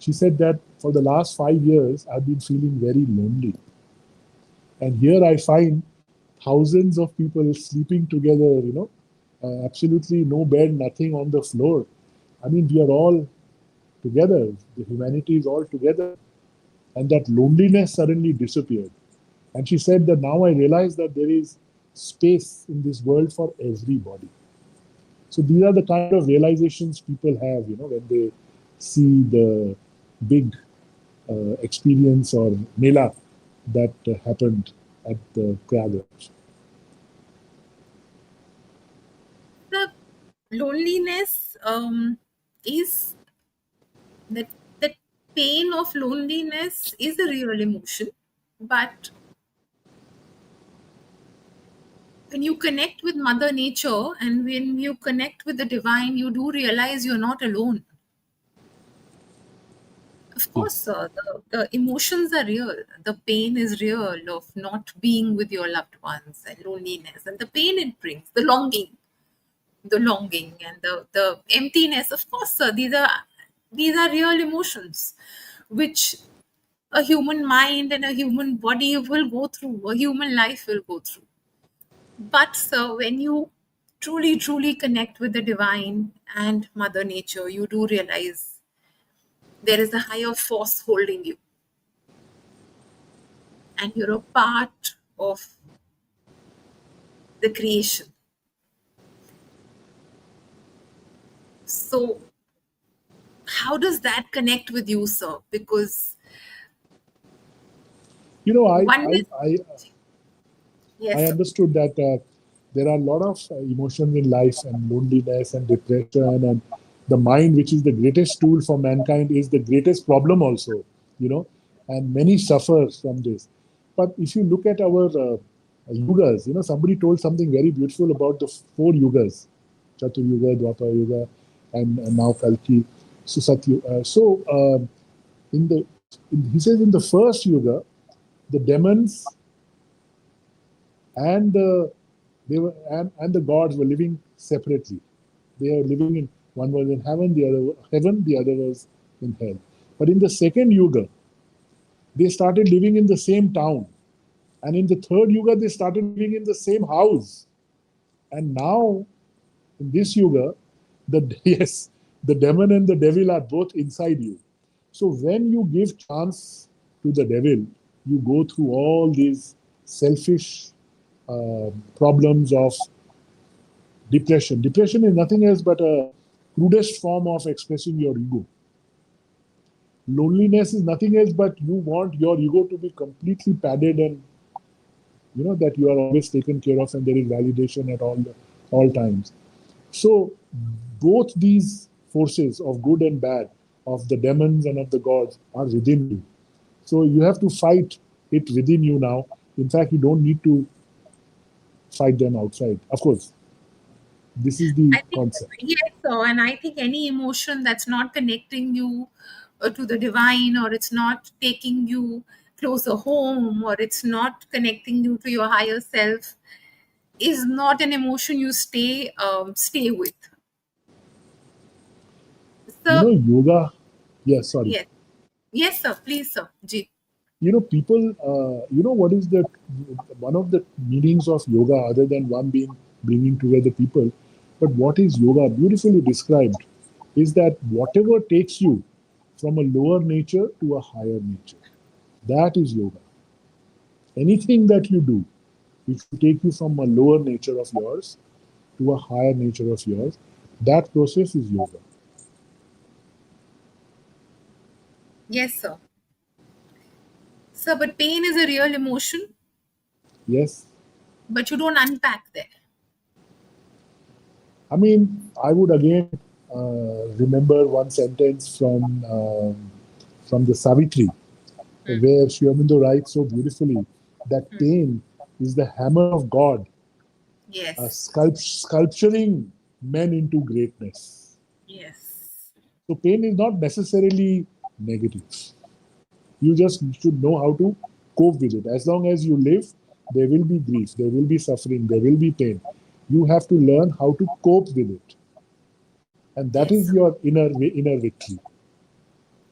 She said that for the last 5 years I've been feeling very lonely, and here I find thousands of people sleeping together, absolutely no bed, nothing on the floor. I mean, we are all together. The humanity is all together. And that loneliness suddenly disappeared. And she said that now I realize that there is space in this world for everybody. So these are the kind of realizations people have, when they see the big experience or mela that happened at the Prayagraj. The loneliness is that that pain of loneliness is a real emotion, but when you connect with mother nature and when you connect with the divine, you do realize you're not alone. Of course, Yes. the emotions are real. The pain is real of not being with your loved ones and loneliness and the pain it brings, the longing and the emptiness. Of course, sir, these are real emotions which a human mind and a human body will go through, a human life will go through. But sir, when you truly connect with the divine and mother nature, you do realize there is a higher force holding you and you're a part of the creation. So how does that connect with you, sir? Because You know, oneness, I yes, sir. understood that there are a lot of emotions in life, and loneliness and depression, and the mind, which is the greatest tool for mankind, is the greatest problem also, you know, and many suffer from this. But if you look at our yugas, somebody told something very beautiful about the four yugas, Chatur Yuga, Dwapara Yuga, and now Kalki, so Satyu. In the, he says in the first yuga, the demons and and the gods were living separately. They are living in, one was in heaven, the other was in hell. But in the second yuga, they started living in the same town, and in the third yuga, they started living in the same house. And now in this yuga, the yes, The demon and the devil are both inside you. So when you give chance to the devil, you go through all these selfish problems of depression. Depression is nothing else but a crudest form of expressing your ego. Loneliness is nothing else but you want your ego to be completely padded, and that you are always taken care of and there is validation at all times. So both these forces of good and bad, of the demons and of the gods, are within you. So you have to fight it within you now. In fact, you don't need to fight them outside. Of course, this is the I think, concept. yes, so, and I think any emotion that's not connecting you to the divine, or it's not taking you closer home, or it's not connecting you to your higher self, is not an emotion you stay with. So, Yoga. Yes, sorry. yes, yes, sir. Please, sir. Ji. People, what is the one of the meanings of yoga, other than one being bringing together people, but what is yoga beautifully described is that whatever takes you from a lower nature to a higher nature, that is yoga. Anything that you do which will take you from a lower nature of yours to a higher nature of yours, that process is yoga. Yes, sir. Sir, but pain is a real emotion, Yes. but you don't unpack there. I mean, I would again remember one sentence from the Savitri, where Sri Aurobindo writes so beautifully that pain is the hammer of God, Yes, sculpturing men into greatness. yes, So pain is not necessarily negative. You just should know how to cope with it. As long as you live, there will be grief, there will be suffering, there will be pain. You have to learn how to cope with it. And that yes, is sir. your inner victory.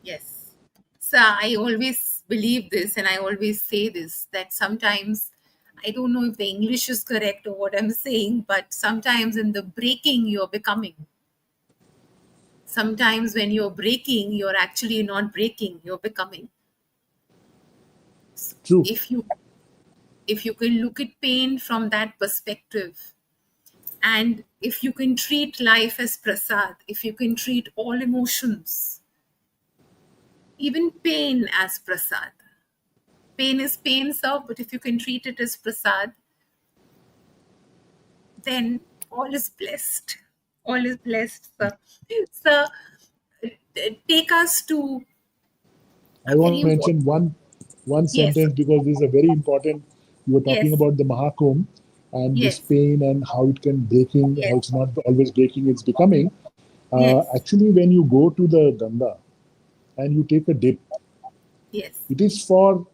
Yes. So I always believe this, and I always say this, that sometimes, I don't know if the English is correct or what I'm saying, but sometimes in the breaking, you're becoming. Sometimes when you're breaking, you're actually not breaking, you're becoming. True. If you if you can look at pain from that perspective, and if you can treat life as prasad, if you can treat all emotions, even pain, as prasad. Pain is pain, sir, but if you can treat it as prasad, then all is blessed. All is blessed, sir. Sir, take us to I a want very to mention important. one Yes, sentence because this is a very important. You were talking yes, about the Mahakumbh and this yes, pain and how it can breaking, yes, how it's not always breaking, it's becoming. yes, Actually, when you go to the Ganga and you take a dip, yes, it is for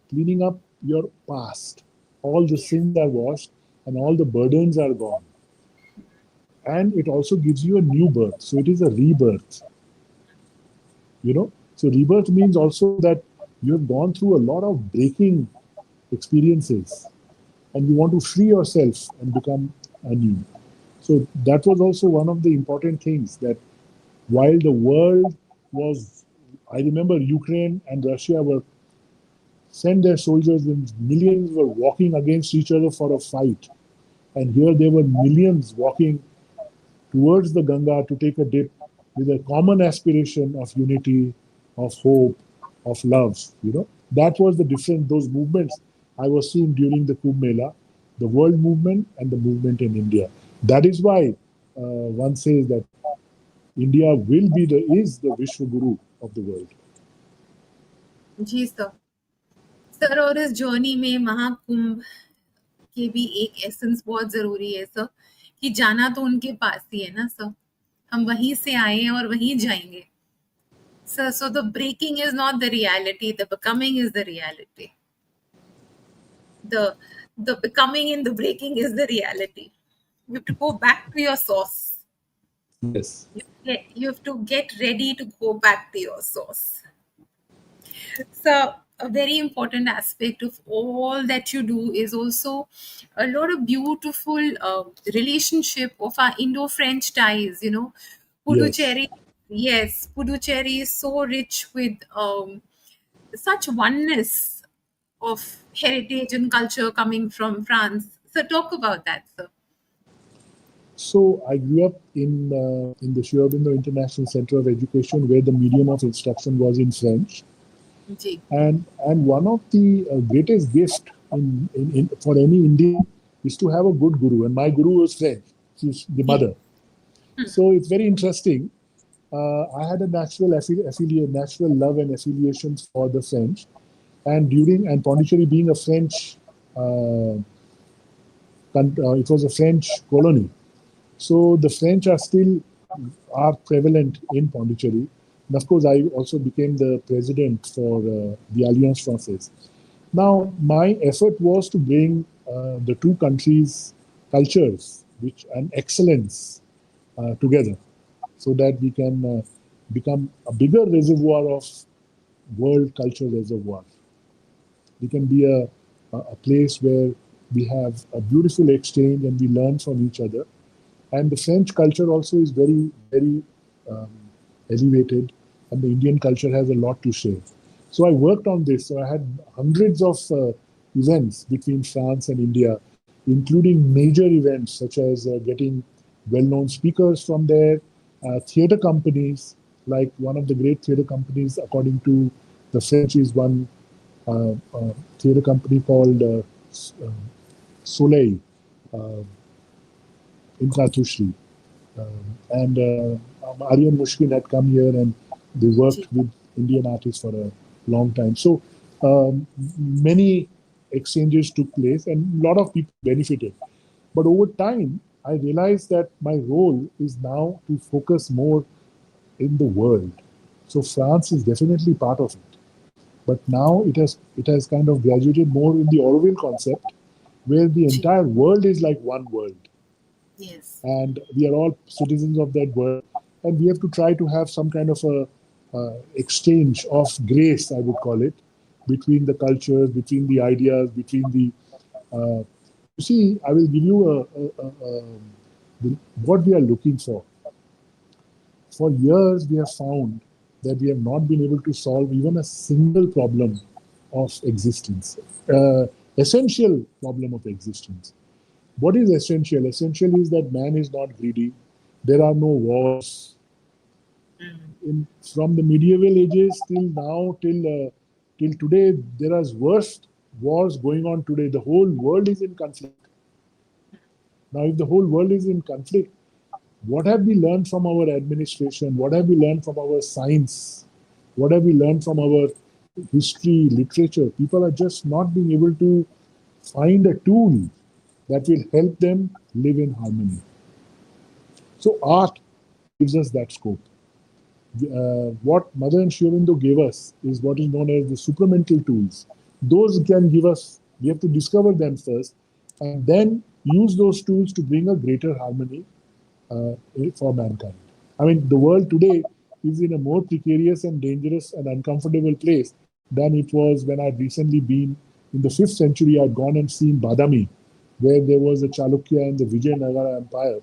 cleaning up your past. All the yes, sins are washed and all the burdens are gone. And it also gives you a new birth. So it is a rebirth. So rebirth means also that you have gone through a lot of breaking experiences and you want to free yourself and become anew. So that was also one of the important things, that while the world was, I remember Ukraine and Russia were sent their soldiers and millions were walking against each other for a fight. And here there were millions walking towards the Ganga to take a dip with a common aspiration of unity, of hope, of love. That was the difference, those movements I was seeing during the Kumbh Mela, the world movement and the movement in India. That is why one says that India is the Vishwa Guru of the world. जी sir. Sir, और इस journey में महाकुंभ के भी एक essence बहुत जरूरी है सर, कि जाना तो उनके पास ही है ना सर. हम वहीं से आए हैं और वहीं जाएंगे. Sir, so the breaking is not the reality, the becoming is the reality. The becoming and the breaking is the reality. You have to go back to your source. Yes. You have to get ready to go back to your source. So a very important aspect of all that you do is also a lot of beautiful relationship of our Indo-French ties, Puducherry, yes, Puducherry is so rich with such oneness of heritage and culture coming from France. So talk about that, sir. So I grew up in the Sri Aurobindo International Center of Education, where the medium of instruction was in French. Ji. And one of the greatest gift for any Indian is to have a good guru. And my guru was French. She's the mother. So it's very interesting. I had a natural love and affiliation for the French, and Pondicherry being a French, it was a French colony. So the French are prevalent in Pondicherry. And of course, I also became the president for the Alliance Française. Now, my effort was to bring the two countries' cultures and excellence together, so that we can become a bigger reservoir of world culture reservoir. We can be a place where we have a beautiful exchange and we learn from each other. And the French culture also is very, very elevated, and the Indian culture has a lot to share. So I worked on this. So I had hundreds of events between France and India, including major events such as getting well-known speakers from there, theater companies, like one of the great theater companies, according to the French, is one theater company called Soleil in Kartushri. And Aryan Mushkin had come here and they worked with Indian artists for a long time. So many exchanges took place and a lot of people benefited. But over time, I realized that my role is now to focus more in the world. So France is definitely part of it. But now it has kind of graduated more in the Orwell concept, where the entire world is like one world. Yes. And we are all citizens of that world, and we have to try to have some kind of a exchange of grace, I would call it, between the cultures, between the ideas, between the. You see, I will give you what we are looking for. For years, we have found that we have not been able to solve even a single problem of existence, essential problem of existence. What is essential? Essential is that man is not greedy. There are no wars. From the medieval ages till now, till today, there are worse wars going on today. The whole world is in conflict. Now, if the whole world is in conflict, what have we learned from our administration? What have we learned from our science? What have we learned from our history, literature? People are just not being able to find a tool that will help them live in harmony. So art gives us that scope. What Mother and Sri Aurobindo gave us is what is known as the supramental tools. Those can give us, we have to discover them first, and then use those tools to bring a greater harmony for mankind. I mean, the world today is in a more precarious and dangerous and uncomfortable place than it was when I'd recently been in the 5th century. I'd gone and seen Badami, where there was the Chalukya and the Vijayanagara Empire,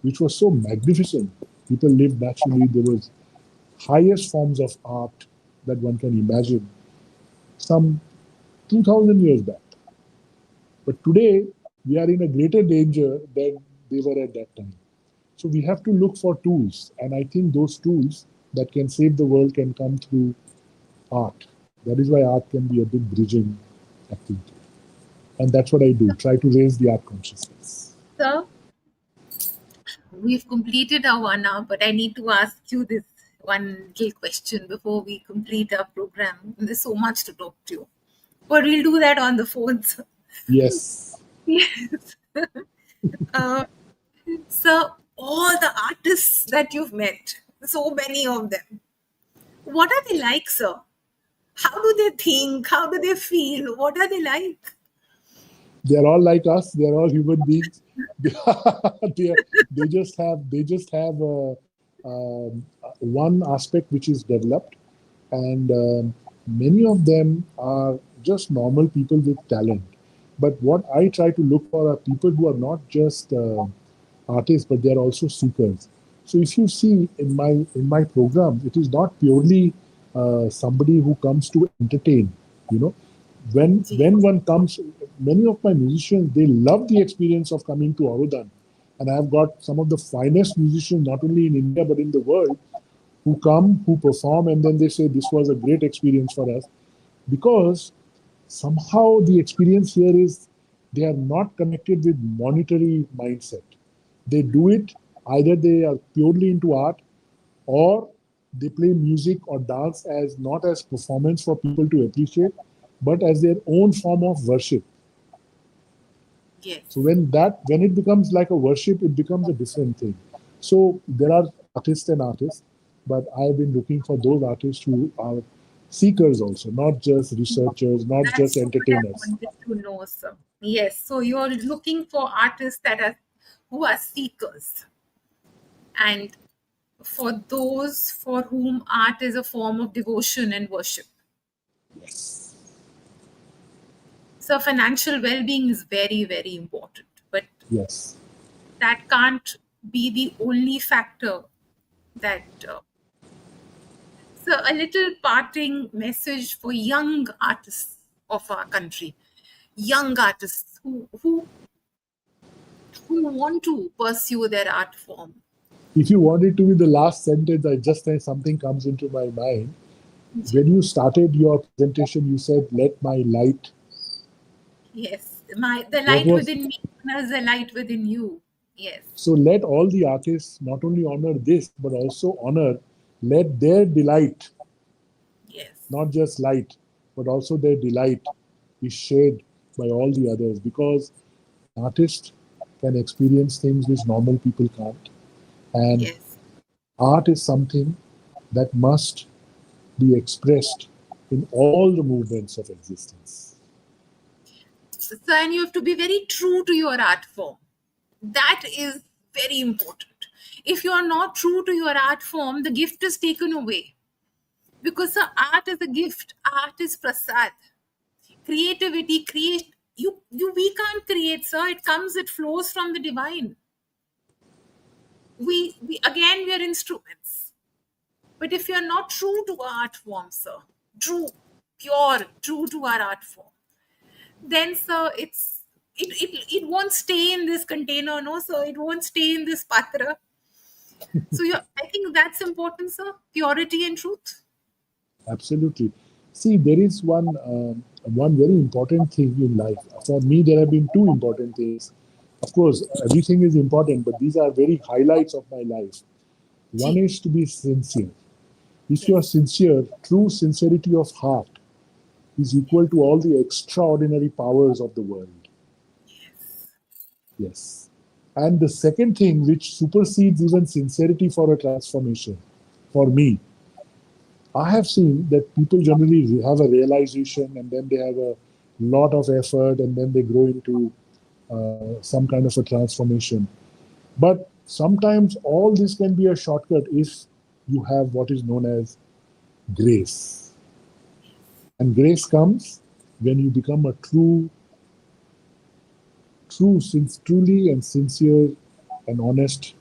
which was so magnificent. People lived naturally. There was highest forms of art that one can imagine some 2000 years back. But today, we are in a greater danger than they were at that time. So we have to look for tools. And I think those tools that can save the world can come through art. That is why art can be a big bridging activity. And that's what I do, try to raise the art consciousness. Sir, we've completed our 1 hour, but I need to ask you this one little question before we complete our program. There's so much to talk to you. But we'll do that on the phones. Yes. Yes. So, all the artists that you've met, so many of them, what are they like, sir? How do they think? How do they feel? What are they like? They're all like us. They're all human beings. they just have one aspect which is developed, and many of them are just normal people with talent. But what I try to look for are people who are not just artists, but they are also seekers. So if you see in my program, it is not purely somebody who comes to entertain. You know, when one comes, many of my musicians, they love the experience of coming to Aurodan, and I've got some of the finest musicians not only in India but in the world who come, who perform, and then they say this was a great experience for us, because somehow the experience here is they are not connected with monetary mindset. They do it, either they are purely into art, or they play music or dance as not as performance for people to appreciate, but as their own form of worship. Yes. So when it becomes like a worship, it becomes a different thing. So there are artists, but I've been looking for those artists who are seekers also, not just researchers, not just That's what I entertainers. wanted to know, sir. Yes. So you're looking for artists that are who are seekers, and for those for whom art is a form of devotion and worship. Yes. So financial well-being is very, very important, but Yes. that can't be the only factor that. So a little parting message for young artists of our country, young artists who want to pursue their art form. If you want it to be the last sentence, I just think something comes into my mind. When you started your presentation, you said, "Let my light." Yes, the What light was within me honors the light within you. Yes, so? Let all the artists not only honor this, but also honor. Let their delight, yes, not just light, but also their delight, be shared by all the others. Because an artist can experience things which normal people can't, and yes. art is something that must be expressed in all the movements of existence. So, and you have to be very true to your art form. That is very important. If you are not true to your art form, the gift is taken away. Because the art is a gift. Art is prasad. Creativity, create. We can't create, sir. It comes, it flows from the divine. We again, we are instruments. But if you're not true to our art form, sir, true to our art form, then, sir, it won't stay in this container, no, sir. It won't stay in this patra. So I think that's important, sir. Purity and truth. Absolutely. See, there is one very important thing in life. For me, there have been two important things. Of course, everything is important, but these are very highlights of my life. One Gee, is to be sincere. If you are yes, sincere, true sincerity of heart is equal to all the extraordinary powers of the world. Yes. And the second thing, which supersedes even sincerity for a transformation, for me, I have seen that people generally have a realization, and then they have a lot of effort, and then they grow into some kind of a transformation. But sometimes all this can be a shortcut if you have what is known as grace. And grace comes when you become a truly and sincere and honest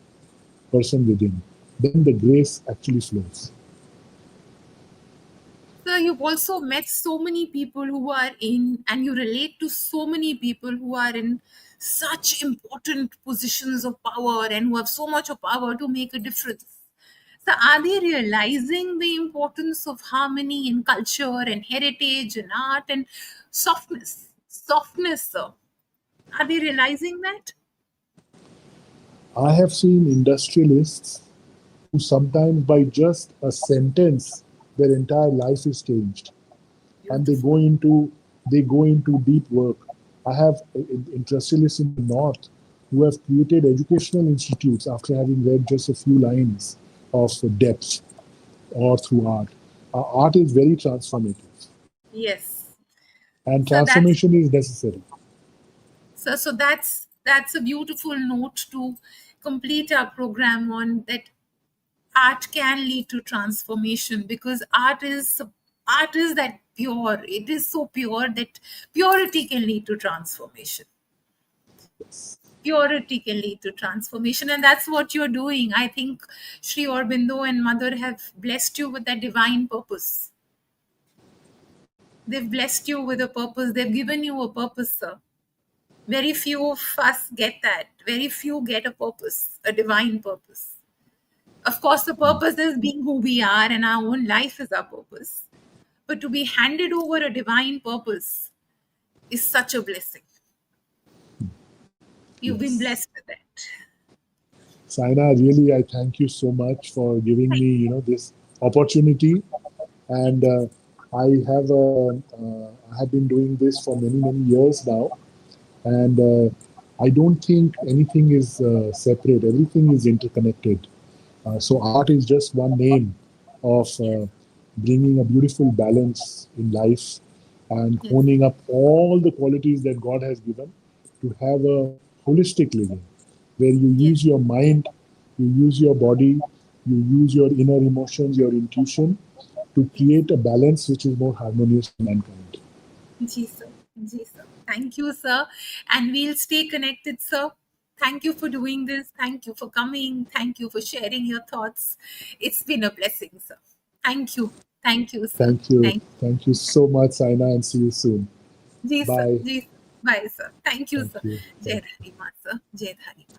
person within. Then the grace actually flows. sir. You've also met so many people who are in, and you relate to so many people who are in such important positions of power and who have so much of power to make a difference. So, are they realizing the importance of harmony in culture and heritage and art and softness? Softness, sir. Are they realizing that? I have seen industrialists who sometimes by just a sentence their entire life is changed, and Beautiful. they go into deep work. I have industrialists in the north who have created educational institutes after having read just a few lines of depth or through art. Art is very transformative, Yes. and So that's transformation is necessary. that's a beautiful note to complete our program on, that art can lead to transformation, because art is that pure. It is so pure that purity can lead to transformation. Yes. purity can lead to transformation, and that's what you're doing. I think Sri Aurobindo and Mother have blessed you with that divine purpose. They've blessed you with a purpose. They've given you a purpose, sir. Very few of us get that. Very few get a purpose, a divine purpose. Of course, the purpose is being who we are, and our own life is our purpose. But to be handed over a divine purpose is such a blessing. You've been Yes. blessed with that. Saina, really, I thank you so much for giving Thank me, this opportunity. And I have been doing this for many, many years now. And I don't think anything is separate. Everything is interconnected. So art is just one name of bringing a beautiful balance in life and Yes. honing up all the qualities that God has given to have a holistic living where you Yes. use your mind, you use your body, you use your inner emotions, your intuition to Yes. create a balance which is more harmonious to mankind. Ji, sir. Ji, sir. Thank you, sir. And we'll stay connected, sir. Thank you for doing this. Thank you for coming. Thank you for sharing your thoughts. It's been a blessing, sir. Thank you. Thank you, sir. Thank you. Thank Thank you so much, Saina, and see you soon. you. Ji, sir. Bye. Ji, sir. Bye, sir. Thank you, Thank sir. you. Jai Thank you. Dhani Ma, sir. Jai Dhani Ma.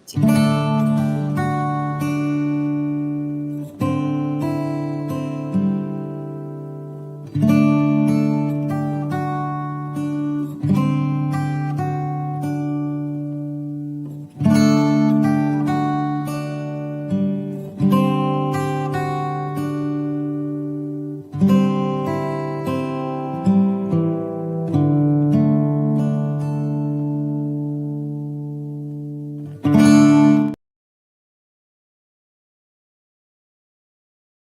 Ji.